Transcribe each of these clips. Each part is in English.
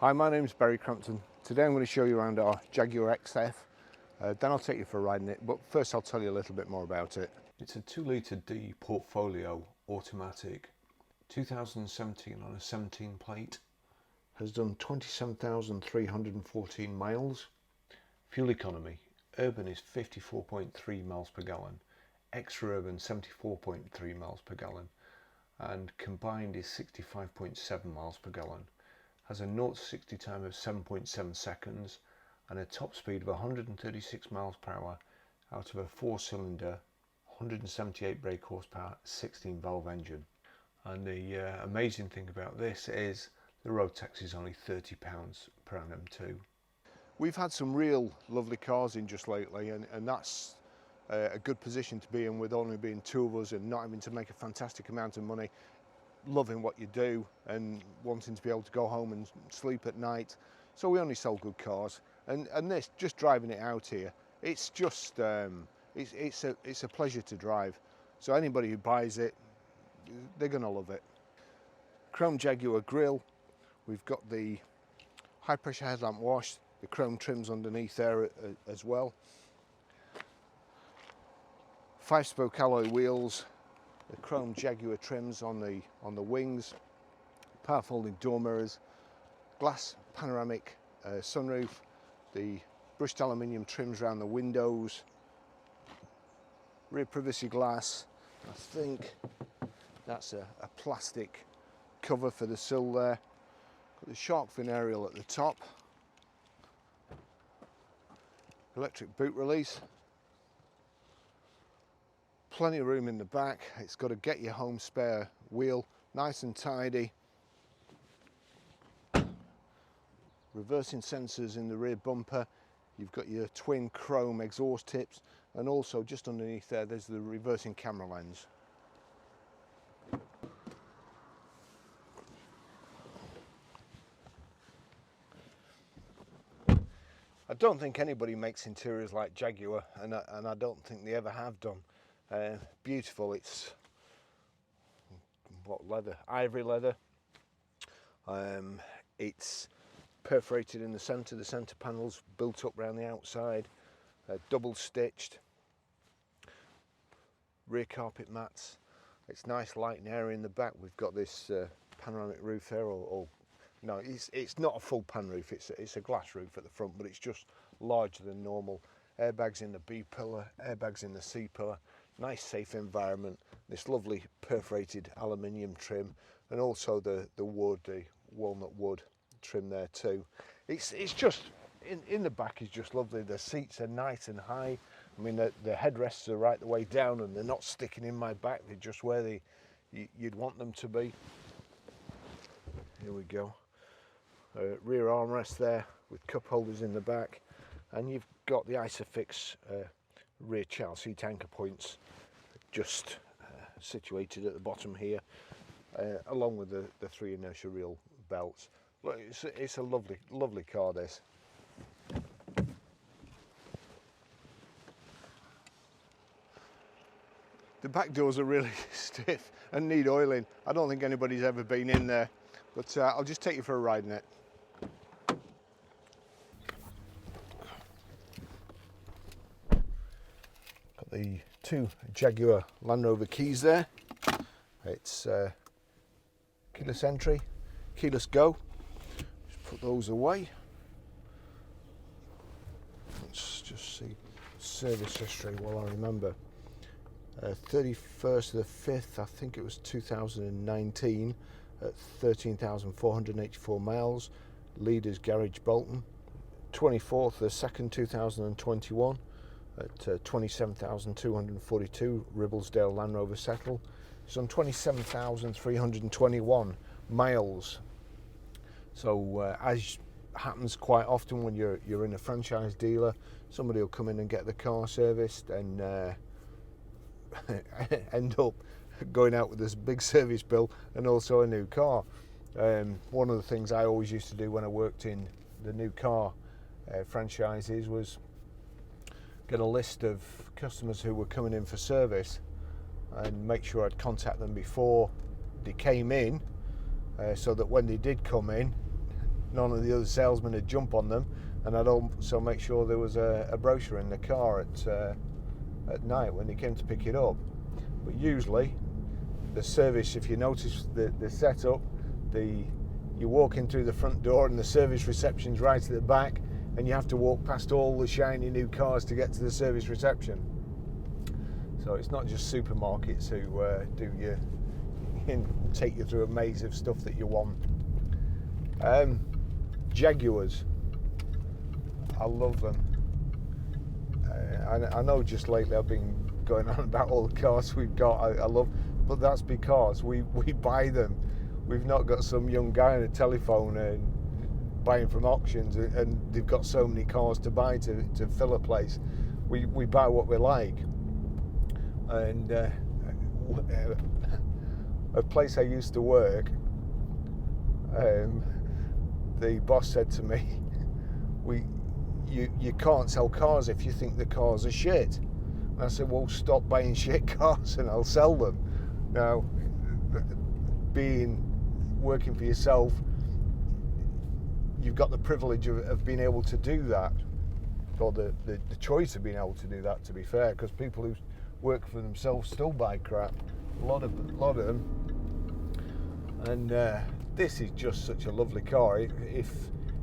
Hi, my name's Barry Crampton. Today I'm going to show you around our Jaguar XF. Then I'll take you for a ride in it, but first I'll tell you a little bit more about it. It's a 2 litre D Portfolio automatic, 2017 on a 17 plate. Has done 27,314 miles. Fuel economy, urban is 54.3 miles per gallon, extra-urban 74.3 miles per gallon, and combined is 65.7 miles per gallon. Has a 0 to 60 time of 7.7 seconds and a top speed of 136 miles per hour out of a 4-cylinder 178 brake horsepower 16 valve engine. And the amazing thing about this is the road tax is only £30 per annum too. We've had some real lovely cars in just lately, and that's a good position to be in, with only being two of us and not having to make a fantastic amount of money, loving what you do and wanting to be able to go home and sleep at night. So we only sell good cars, and this, just driving it out here, it's just it's a pleasure to drive. So anybody who buys it, they're gonna love it. Chrome Jaguar grille. We've got the high pressure headlamp wash, the chrome trims underneath there as well. 5-spoke alloy wheels, the chrome Jaguar trims on the wings, power folding door mirrors, glass panoramic sunroof, the brushed aluminium trims around the windows, rear privacy glass. I think that's a plastic cover for the sill there. Got the shark fin aerial at the top, electric boot release. Plenty of room in the back. It's got a get you home spare wheel, nice and tidy. Reversing sensors in the rear bumper. You've got your twin chrome exhaust tips, and also just underneath there, there's the reversing camera lens. I don't think anybody makes interiors like Jaguar, and I don't think they ever have done. Beautiful. It's what leather? Ivory leather. It's perforated in the centre panels built up around the outside, double stitched. Rear carpet mats. It's nice, light and airy in the back. We've got this panoramic roof there, or no, it's not a full pan roof. It's a glass roof at the front, but it's just larger than normal. Airbags in the B pillar, airbags in the C pillar. Nice safe environment. This lovely perforated aluminium trim, and also the wood, the walnut wood trim there too. It's just in the back is just lovely. The seats are nice and high. I mean, the headrests are right the way down, and they're not sticking in my back. They're just where you'd want them to be. Here we go. Rear armrest there with cup holders in the back, and you've got the Isofix rear child seat anchor points just situated at the bottom here, along with the 3 inertia reel belts. Look, it's a lovely car, this. The back doors are really stiff and need oiling. I don't think anybody's ever been in there, but I'll just take you for a ride in it. Got the 2 Jaguar Land Rover keys there. It's keyless entry, keyless go. Just put those away. Let's just see service history while I remember. 31st of the 5th, I think it was 2019, at 13,484 miles. Leaders Garage Bolton. 24th of the 2nd, 2021, at 27,242, Ribblesdale Land Rover Settle. It's on 27,321 miles. So as happens quite often when you're in a franchise dealer, somebody will come in and get the car serviced and end up going out with this big service bill and also a new car. One of the things I always used to do when I worked in the new car franchises was get a list of customers who were coming in for service and make sure I'd contact them before they came in, so that when they did come in, none of the other salesmen would jump on them, and I'd also make sure there was a brochure in the car at night when they came to pick it up. But usually the service, if you notice the setup, you walk in through the front door and the service reception's right at the back, and you have to walk past all the shiny new cars to get to the service reception. So it's not just supermarkets who take you through a maze of stuff that you want. Jaguars, I love them. I know just lately I've been going on about all the cars we've got. I love, but that's because we buy them. We've not got some young guy on a telephone and buying from auctions, and they've got so many cars to buy to fill a place. We buy what we like. And a place I used to work, the boss said to me, you can't sell cars if you think the cars are shit. And I said, well, stop buying shit cars and I'll sell them. Now, working for yourself, you've got the privilege of being able to do that, or the choice of being able to do that, to be fair, because people who work for themselves still buy crap, a lot of them. And this is just such a lovely car.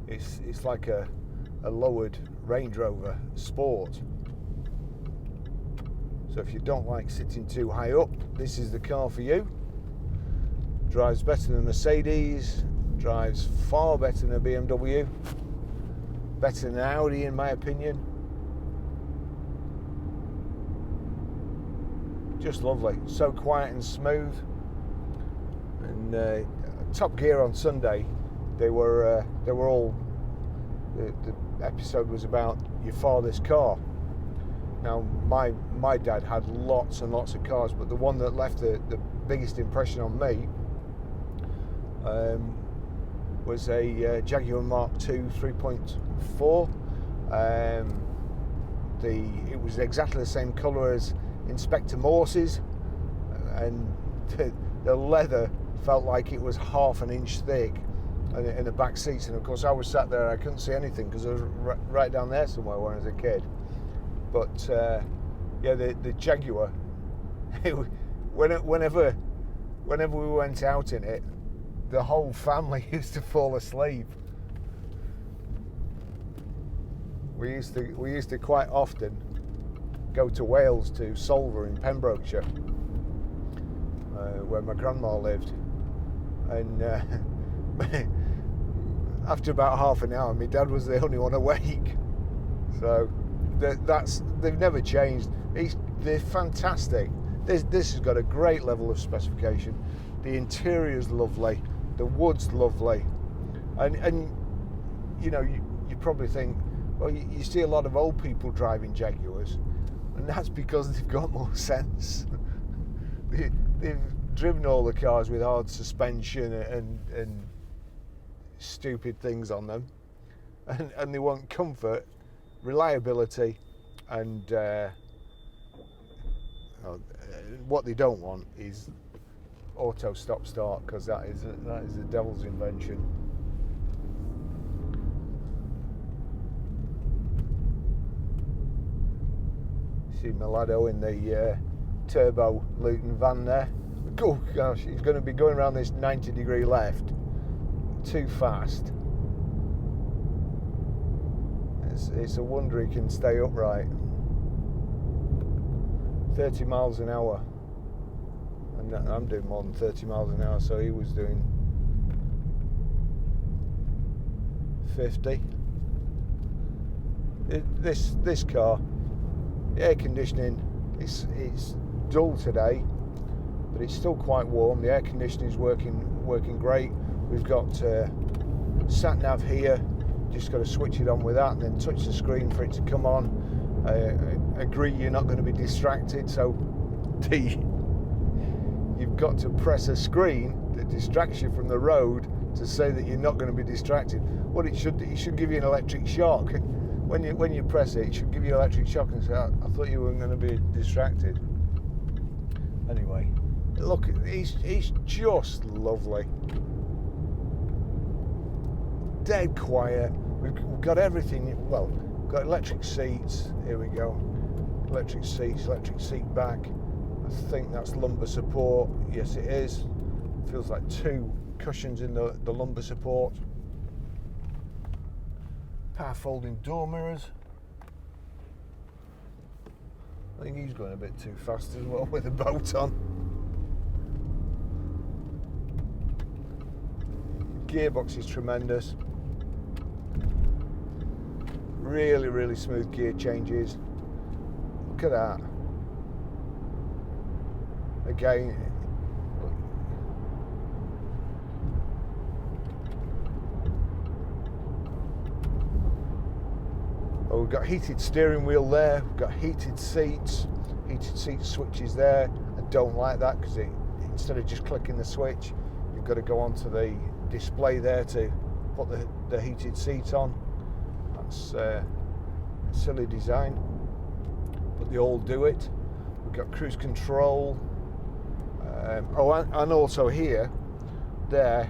It's like a lowered Range Rover Sport. So if you don't like sitting too high up, this is the car for you. Drives better than a Mercedes, drives far better than a BMW, better than an Audi in my opinion. Just lovely, so quiet and smooth. And Top Gear on Sunday, they were all, the episode was about your father's car. Now my dad had lots and lots of cars, but the one that left the biggest impression on me was a Jaguar Mark II 3.4. It was exactly the same colour as Inspector Morse's, and the leather felt like it was half an inch thick in the back seats. And of course I was sat there and I couldn't see anything because I was right down there somewhere when I was a kid. But yeah, the Jaguar, whenever we went out in it, the whole family used to fall asleep. We used to quite often go to Wales, to Solva in Pembrokeshire, where my grandma lived, and after about half an hour, my dad was the only one awake. So they've never changed. They're fantastic. This has got a great level of specification. The interior's lovely, the wood's lovely, and you know, you probably think, well, you see a lot of old people driving Jaguars, and that's because they've got more sense. They've driven all the cars with hard suspension and stupid things on them, and they want comfort, reliability, and what they don't want is auto stop start, because that is the devil's invention. See Milado in the turbo Luton van there. Oh gosh, he's going to be going around this 90-degree left too fast. It's a wonder he can stay upright. 30 miles an hour, and I'm doing more than 30 miles an hour, so he was doing 50. This car, the air conditioning, it's dull today, but it's still quite warm. The air conditioning is working great. We've got sat nav here. Just got to switch it on with that, and then touch the screen for it to come on. Agree you're not going to be distracted, so you've got to press a screen that distracts you from the road to say that you're not going to be distracted. What it should give you an electric shock. When you press it, it should give you an electric shock and say, I thought you weren't going to be distracted. Anyway, look, he's just lovely. dead quiet. We've got everything. Well, we've got electric seats. Here we go. Electric seats, electric seat back. I think that's lumbar support. Yes, it is. Feels like 2 cushions in the lumbar support. Power folding door mirrors. I think he's going a bit too fast as well with the boat on. Gearbox is tremendous. Really, really smooth gear changes. Look at that. Again, oh, we've got heated steering wheel there, we've got heated seat switches there. I don't like that because instead of just clicking the switch, you've got to go onto the display there to put the heated seat on. That's a silly design, but they all do it. We've got cruise control. And also here, there,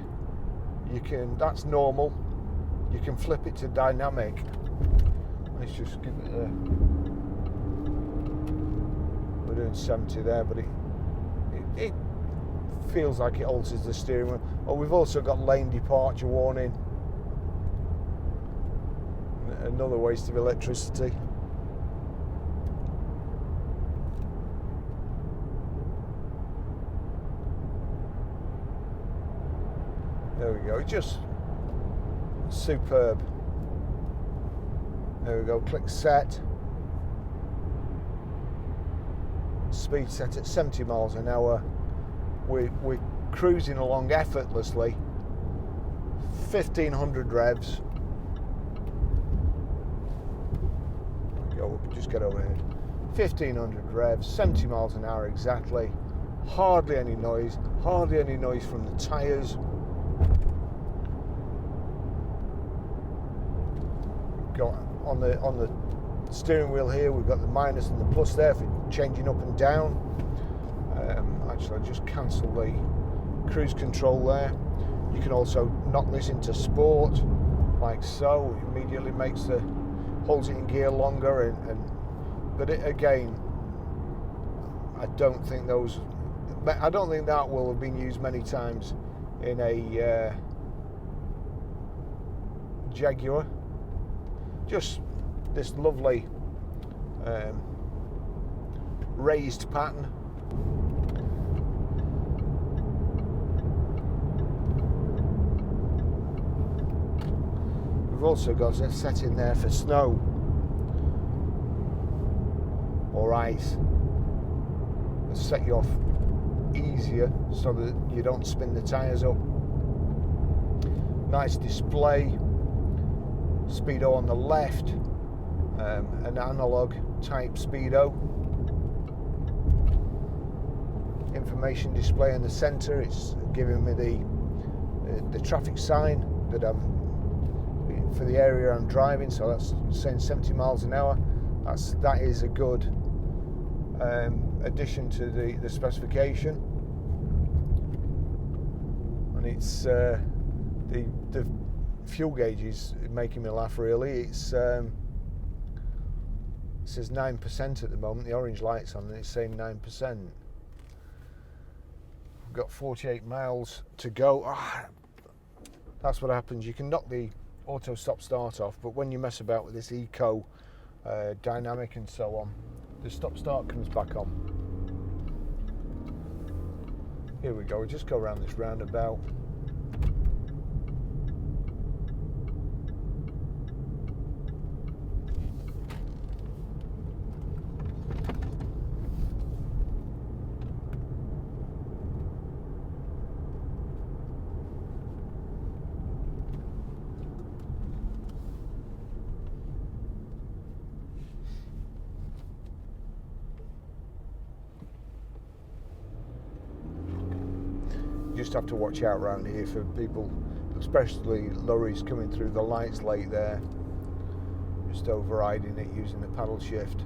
that's normal. You can flip it to dynamic. Let's just give it a, we're doing 70 there, but it feels like it alters the steering wheel. Oh, we've also got lane departure warning. Another waste of electricity. There we go, just superb. There we go, click set. Speed set at 70 miles an hour. We're cruising along effortlessly. 1500 revs. There we go, we'll just get over here. 1500 revs, 70 miles an hour exactly. Hardly any noise from the tyres. Got on the steering wheel here, we've got the minus and the plus there for changing up and down. Actually, I just cancel the cruise control there. You can also knock this into sport, like so. It immediately holds it in gear longer, but again, I don't think that will have been used many times in a Jaguar. Just this lovely raised pattern. We've also got a setting there for snow or ice. It'll set you off easier so that you don't spin the tyres up. Nice display. Speedo on the left, an analog type speedo. Information display in the centre. It's giving me the traffic sign that for the area I'm driving. So that's saying 70 miles an hour. That is a good addition to the specification. And it's the fuel gauge is making me laugh really. It says 9% at the moment. The orange light's on and it's saying 9%. We've got 48 miles to go. That's what happens. You can knock the auto stop start off, but when you mess about with this eco dynamic and so on, the stop start comes back on. Here we go. We'll just go around this roundabout. Just have to watch out around here for people, especially lorries coming through the lights late there, just overriding it using the paddle shift.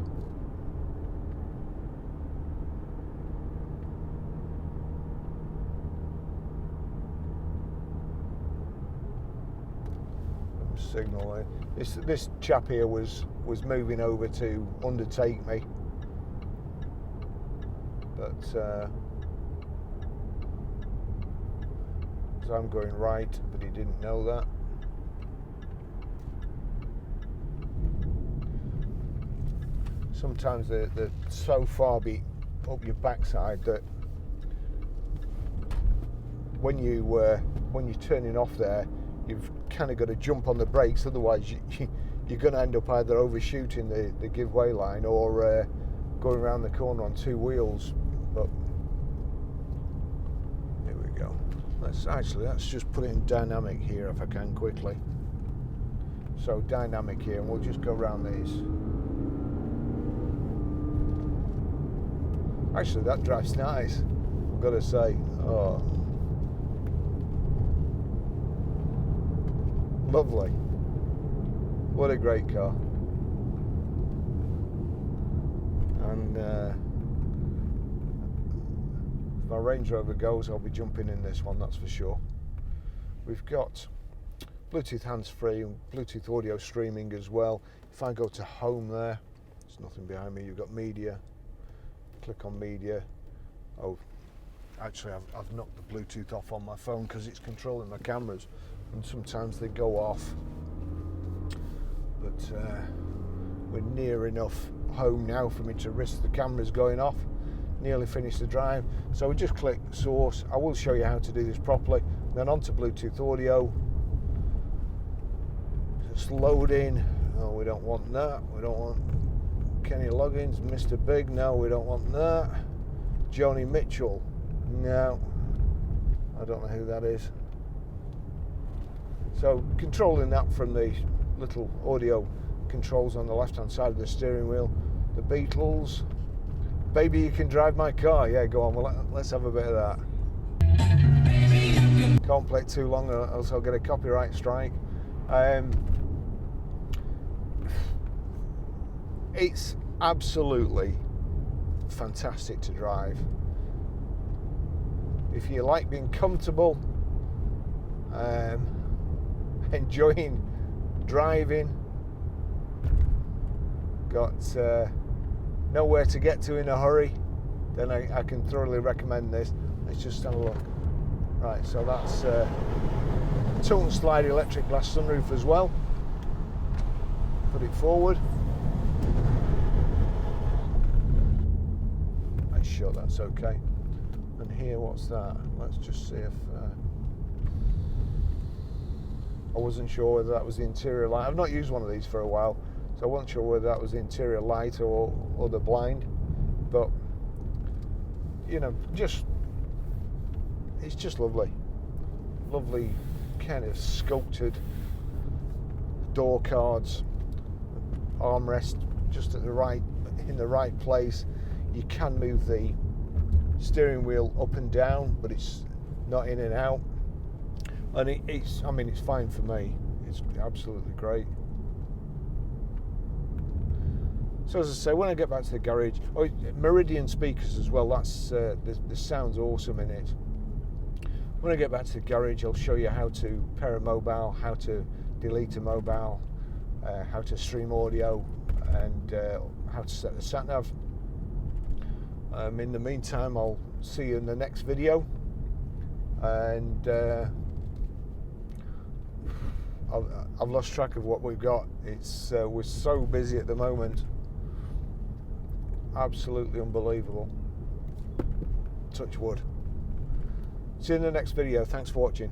signal. This chap here was moving over to undertake me, but so I'm going right, but he didn't know that. Sometimes they're so far up your backside that when you're turning off there, you've kind of got to jump on the brakes, otherwise you're going to end up either overshooting the giveaway line or going around the corner on two wheels. But here we go. Let's just put it in dynamic here if I can quickly. So dynamic here, and we'll just go around these. Actually, that drives nice, I've got to say. Oh, lovely. What a great car. And if my Range Rover goes, I'll be jumping in this one, that's for sure. We've got Bluetooth hands-free and Bluetooth audio streaming as well. If I go to home there, there's nothing behind me. You've got media. Click on media. Oh, actually I've knocked the Bluetooth off on my phone because it's controlling my cameras, and sometimes they go off. But we're near enough home now for me to risk the cameras going off. Nearly finished the drive, so we just click source. I will show you how to do this properly. Then onto Bluetooth audio. It's loading. Oh, we don't want that. We don't want Kenny Loggins, Mr. Big. No, we don't want that. Joni Mitchell. No, I don't know who that is. So controlling that from the little audio controls on the left hand side of the steering wheel. The Beatles. Baby, you can drive my car. Yeah, go on. Well, let's have a bit of that. Can't play it too long, or else I'll get a copyright strike. It's absolutely fantastic to drive. If you like being comfortable, enjoying driving, got nowhere to get to in a hurry, then I can thoroughly recommend this. Let's just have a look. Right, so that's tilt and slide electric glass sunroof as well. Put it forward. Make sure that's okay. And here, what's that? Let's just see if I wasn't sure whether that was the interior light. I've not used one of these for a while, so I wasn't sure whether that was the interior light or the blind. But you know, it's just lovely. Lovely kind of sculpted door cards, armrest just at in the right place. You can move the steering wheel up and down, but it's not in and out. And it's fine for me. It's absolutely great. So as I say, when I get back to the garage, Meridian speakers as well. That's the sound's awesome in it. When I get back to the garage, I'll show you how to pair a mobile, how to delete a mobile, how to stream audio, and how to set the sat nav. In the meantime, I'll see you in the next video, and I've lost track of what we've got. It's we're so busy at the moment. Absolutely unbelievable. Touch wood. See you in the next video. Thanks for watching.